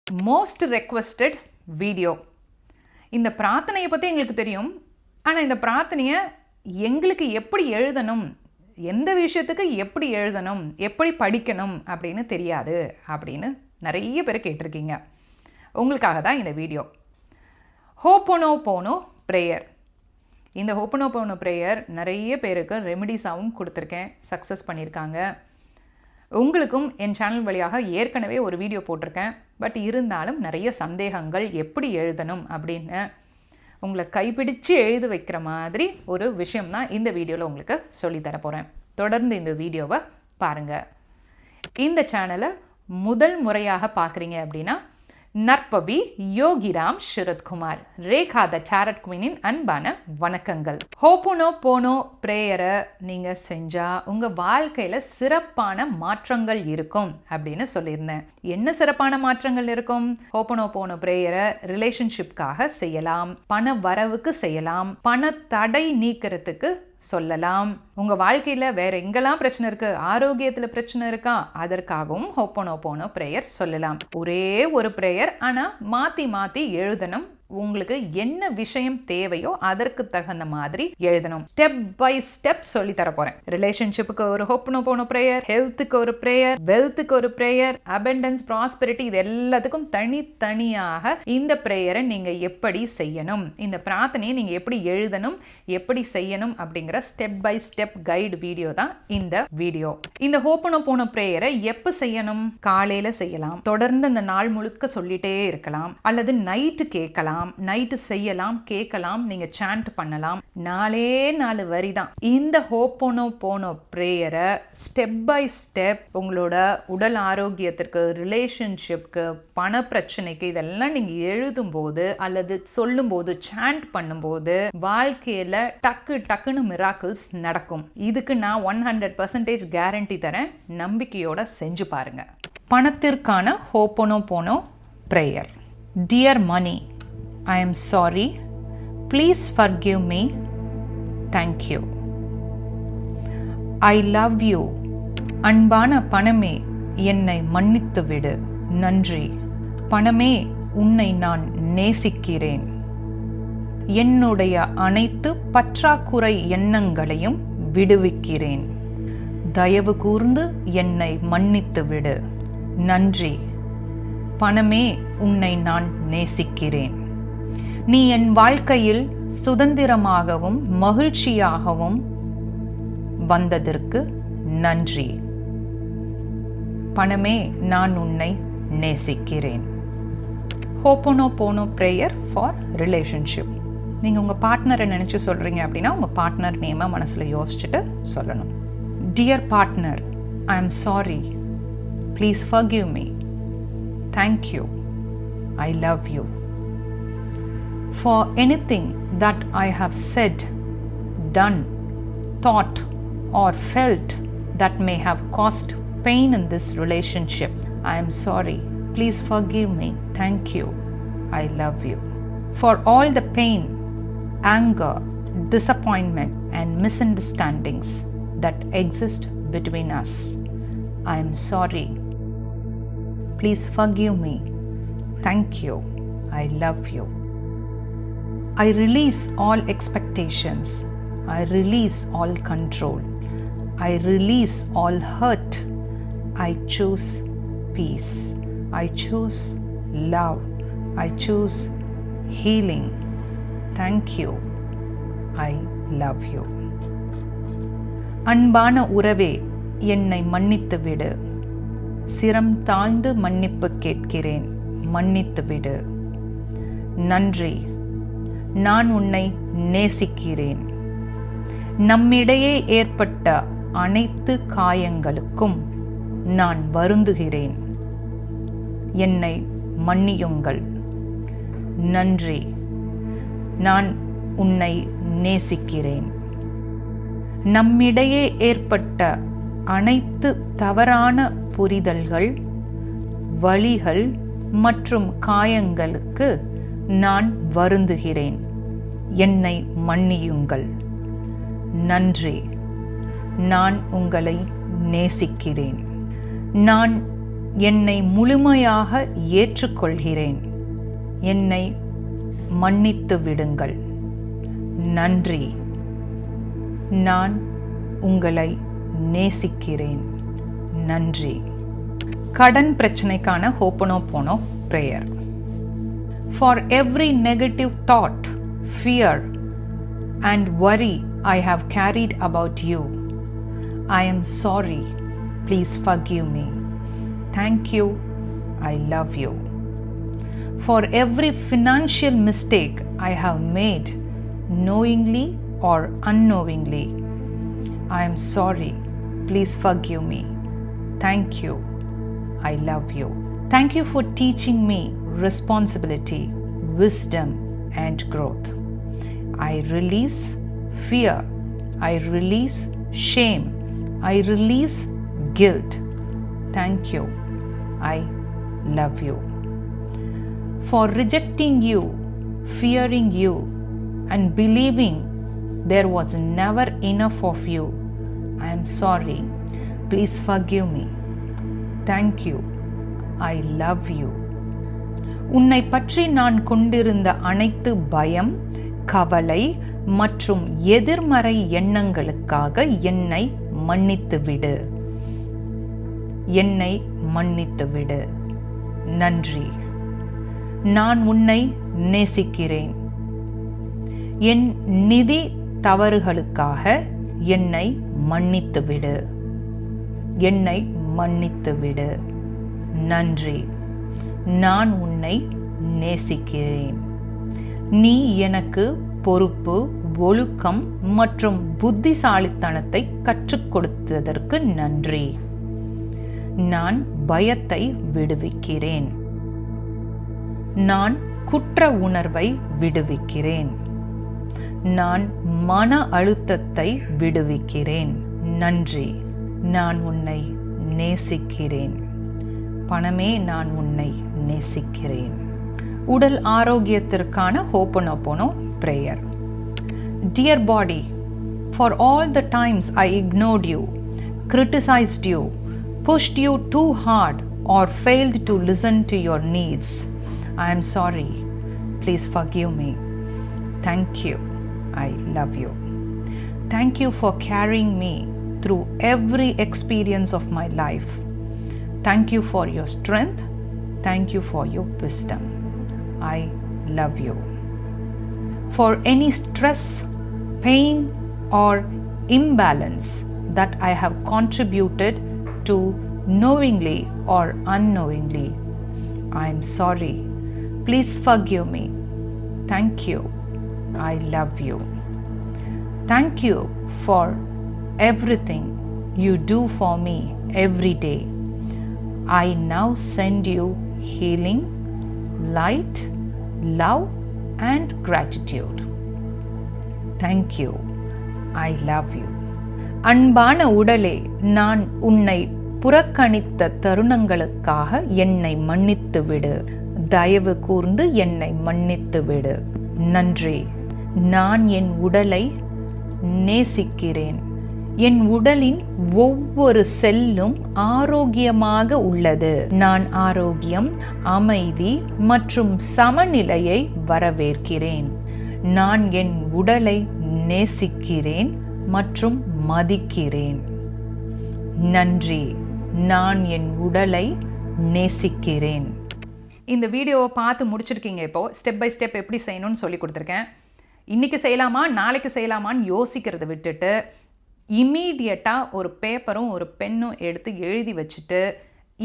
Most requested video. இந்த பிரார்த்தனையை பற்றி எங்களுக்கு தெரியும், ஆனால் இந்த பிரார்த்தனையை எங்களுக்கு எப்படி எழுதணும், எந்த விஷயத்துக்கு எப்படி எழுதணும், எப்படி படிக்கணும் அப்படின்னு தெரியாது அப்படின்னு நிறைய பேர் கேட்டிருக்கீங்க. உங்களுக்காக தான் இந்த வீடியோ. ஹோப்போனோபோனோ ப்ரேயர். இந்த ஹோப்போனோபோனோ ப்ரேயர் நிறைய பேருக்கு ரெமிடிஸாகவும் கொடுத்துருக்கேன், சக்ஸஸ் பண்ணியிருக்காங்க. உங்களுக்கும் என் சேனல் வழியாக ஏற்கனவே ஒரு வீடியோ போட்டிருக்கேன். பட் இருந்தாலும் நிறைய சந்தேகங்கள், எப்படி எழுதணும் அப்படின்னு உங்களை கைப்பிடிச்சு எழுத வைக்கிற மாதிரி ஒரு விஷயம் தான் இந்த வீடியோவில் உங்களுக்கு சொல்லித்தர போகிறேன். தொடர்ந்து இந்த வீடியோவை பாருங்கள். இந்த சேனலை முதல் முறையாக பார்க்குறீங்க அப்படின்னா நற்பவி யோகிராம் ஷரத்குமார், ரேகா த டேரட் குவீனின் அன்பான வணக்கங்கள். ஹோப்போனோபோனோ ப்ரேயரை நீங்கள் செஞ்சால் உங்கள் வாழ்க்கையில் சிறப்பான மாற்றங்கள் இருக்கும் அப்படின்னு சொல்லியிருந்தேன். என்ன சிறப்பான மாற்றங்கள் இருக்கும்? ஹோப்போனோபோனோ ப்ரேயரை ரிலேஷன்ஷிப்காக செய்யலாம், பண வரவுக்கு செய்யலாம், பண தடை நீக்கிறதுக்கு சொல்லலாம். உங்கள் வாழ்க்கையில் வேறு எங்கெல்லாம் பிரச்சனை இருக்குது, ஆரோக்கியத்தில் பிரச்சனை இருக்கா, அதற்காகவும் ஹோப்போனோபோனோ ப்ரேயர் சொல்லலாம். ஒரே ஒரு ப்ரேயர், ஆனால் மாற்றி மாற்றி எழுதணும். உங்களுக்கு என்ன விஷயம் தேவையோ அதற்கு தகுந்த மாதிரி எழுதணும். ஸ்டெப் பை ஸ்டெப் சொல்லி தர போறேன். ரிலேஷன்ஷிப்புக்கு ஒரு ஹோப்போனோபோனோ ப்ரேயர், ஹெல்த்துக்கு ஒரு ப்ரேயர், வெல்த்துக்கு ஒரு ப்ரேயர், அபண்டன்ஸ், ப்ராஸ்பெரிட்டி, இது எல்லாத்துக்கும் தனித்தனியாக இந்த ப்ரேயரை நீங்க எப்படி செய்யணும், இந்த பிரார்த்தனையை நீங்க எப்படி எழுதணும், எப்படி செய்யணும் அப்படிங்கிற step by step guide video தான் இந்த வீடியோ. இந்த ஹோப்போனோபோனோ ப்ரேயரை எப்ப செய்யணும்? காலையில செய்யலாம், தொடர்ந்து அந்த நாள் முழுக்க சொல்லிட்டே இருக்கலாம், அல்லது நைட்டு கேட்கலாம், நைட்டு செய்யலாம், கேட்கலாம், நீங்க சாண்ட் பண்ணலாம். 4 வரி தான். இந்த ஹோப்போனோபோனோ ப்ரேயரை ஸ்டெப் பை ஸ்டெப் உங்களோட உடல் ஆரோக்கியத்திற்கு, ரிலேஷன்ஷிப்க்கு, பண பிரச்சனைக்கு, இதெல்லாம் நீங்க எழுதும் போது அல்லது சொல்லும் போது, சாண்ட் பண்ணும்போது வாழ்க்கையில டக்குன்னு மிராக்கிள்ஸ் நடக்கும். இதுக்கு நான் 100% கேரண்டி தரேன். நம்பிக்கையோட செஞ்சு பாருங்க. பணத்திற்கான ho'oponopono prayer. Dear money, I am sorry. Please forgive me. Thank you. I love you. அன்பான பணமே, என்னை மன்னித்து விடு. நன்றி. பணமே, உன்னை நான் நேசிக்கிறேன். என்னுடைய அனைத்து பற்றாக்குறை எண்ணங்களையும் விடுவிக்கிறேன். தயவு கூர்ந்து என்னை மன்னித்து விடு. நன்றி. பணமே, உன்னை நான் நேசிக்கிறேன். நீ என் வாழ்க்கையில் சுதந்திரமாகவும் மகிழ்ச்சியாகவும் வந்ததற்கு நன்றி. பணமே, நான் உன்னை நேசிக்கிறேன். ஹோப்போனோபோனோ ப்ரேயர் ஃபார் ரிலேஷன்ஷிப். நீங்கள் உங்கள் பார்ட்னரை நினச்சி சொல்கிறீங்க அப்படின்னா உங்கள் பார்ட்னர் நேமை மனசில் யோசிச்சுட்டு சொல்லணும். Dear partner, I am sorry. Please forgive me. Thank you. I love you. For anything that I have said, done, thought, or felt that may have caused pain in this relationship, I am sorry. Please forgive me. Thank you. I love you. For all the pain, anger, disappointment, and misunderstandings that exist between us, I am sorry. Please forgive me. Thank you. I love you. I release all expectations. I release all control. I release all hurt. I choose peace. I choose love. I choose healing. Thank you. I love you. அன்பான உறவே, என்னை மன்னித்து விடு. சிரம் தாழ்ந்து மன்னிப்பு கேட்கிறேன். மன்னித்து விடு. நன்றி. நான் உன்னை நேசிக்கிறேன். நம்மிடையே ஏற்பட்ட அனைத்து காயங்களுக்கும் நான் வருந்துகிறேன். என்னை மன்னியுங்கள். நன்றி. நான் உன்னை நேசிக்கிறேன். நம்மிடையே ஏற்பட்ட அனைத்து தவறான புரிதல்கள், வலிகள் மற்றும் காயங்களுக்கு நான் வருந்துகிறேன். என்னை மன்னியுங்கள். நன்றி. நான் உங்களை நேசிக்கிறேன். நான் என்னை முழுமையாக ஏற்றுக்கொள்கிறேன். என்னை மன்னித்து விடுங்கள். நன்றி. நான் உங்களை நேசிக்கிறேன். நன்றி. கடன் பிரச்சனைக்கான ஹோப்பனோபோனோ prayer. For every negative thought, fear, and worry I have carried about you, I am sorry. Please forgive me. Thank you. I love you. For every financial mistake I have made, knowingly or unknowingly, I am sorry. Please forgive me. Thank you. I love you. Thank you for teaching me responsibility, wisdom, and growth. I release fear. I release shame. I release guilt. Thank you. I love you. For rejecting you, fearing you, and believing there was never enough of you, I am sorry. Please forgive me. Thank you. I love you. உன்னை பற்றி நான் கொண்டிருந்த அனைத்து பயம், கவலை மற்றும் எதிர்மறை எண்ணங்களுக்காக என்னை மன்னித்து விடு. என்னை மன்னித்து விடு. நன்றி. நான் உன்னை நேசிக்கிறேன். என் நிதி தவறுகளுக்காக என்னை மன்னித்து விடு. என்னை மன்னித்து விடு. நன்றி. நான் உன்னை நேசிக்கிறேன். நீ எனக்கு பொறுப்பு, ஒழுக்கம் மற்றும் புத்திசாலித்தனத்தை கற்றுக் கொடுத்ததற்கு நன்றி. நான் பயத்தை விடுவிக்கிறேன். நான் குற்ற உணர்வை விடுவிக்கிறேன். நான் மன அழுத்தத்தை விடுவிக்கிறேன். நன்றி. நான் உன்னை நேசிக்கிறேன். பணமே, நான் உன்னை நேசிக்கிறேன். உடல் ஆரோக்கியத்திற்கான ஹோப்பனோபோனோ prayer. Dear body, for all the times I ignored you, criticized you, pushed you too hard, or failed to listen to your needs, I am sorry. Please forgive me. Thank you. I love you. Thank you for carrying me through every experience of my life. Thank you for your strength. Thank you for your wisdom. I love you. For any stress, pain, or imbalance that I have contributed to knowingly or unknowingly, I am sorry. Please forgive me. Thank you. I love you. Thank you for everything you do for me every day. I now send you healing, light, love, and gratitude. Thank you. I love you. அன்பான உடலே, நான் உன்னை புறக்கணித்த தருணங்களுக்காக என்னை மன்னித்து விடு. தயவு கூர்ந்து என்னை மன்னித்து விடு. நன்றி. நான் என் உடலை நேசிக்கிறேன். என் உடலின் ஒவ்வொரு செல்லும் ஆரோக்கியமாக உள்ளது. நான் ஆரோக்கியம், அமைதி மற்றும் சமநிலையை வரவேற்கிறேன். நான் என் உடலை நேசிக்கிறேன் மற்றும் மதிக்கிறேன். நன்றி. நான் என் உடலை நேசிக்கிறேன். இந்த வீடியோவை பார்த்து முடிச்சிருக்கீங்க. இப்போது ஸ்டெப் பை ஸ்டெப் எப்படி செய்யணும்னு சொல்லி கொடுத்துருக்கேன். இன்றைக்கி செய்யலாமா நாளைக்கு செய்யலாமான்னு யோசிக்கிறத விட்டுட்டு இம்மீடியட்டாக ஒரு பேப்பரும் ஒரு பென்னும் எடுத்து எழுதி வச்சுட்டு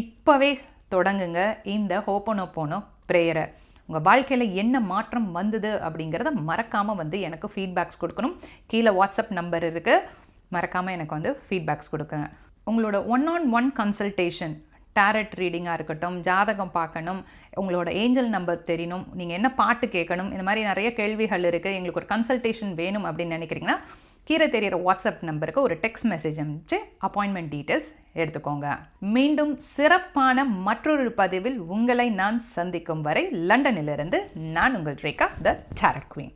இப்போவே தொடங்குங்க இந்த ஹோப்பனோபோனோ ப்ரேயரை. உங்கள் வாழ்க்கையில் என்ன மாற்றம் வந்தது அப்படிங்கிறத மறக்காமல் வந்து எனக்கு ஃபீட்பேக்ஸ் கொடுக்கணும். கீழே வாட்ஸ்அப் நம்பர் இருக்குது, மறக்காமல் எனக்கு வந்து ஃபீட்பேக்ஸ் கொடுக்குங்க. உங்களோட 1-on-1 கன்சல்டேஷன், டேரட் ரீடிங்காக இருக்கட்டும், ஜாதகம் பார்க்கணும், உங்களோட ஏஞ்சல் நம்பர் தெரியணும், நீங்கள் என்ன பாட்டு கேட்கணும், இந்த மாதிரி நிறைய கேள்விகள் இருக்குது, எங்களுக்கு ஒரு கன்சல்டேஷன் வேணும் அப்படின்னு நினைக்கிறீங்கன்னா கீழே தெரிகிற வாட்ஸ்அப் நம்பருக்கு ஒரு டெக்ஸ்ட் மெசேஜ் அனுப்பிச்சு அப்பாயின்மெண்ட் டீட்டெயில்ஸ் எடுத்துக்கோங்க. மீண்டும் சிறப்பான மற்றொரு பதிவில் உங்களை நான் சந்திக்கும் வரை லண்டனிலிருந்து நான் உங்கள் ரேகா, த டேரட் குவீன்.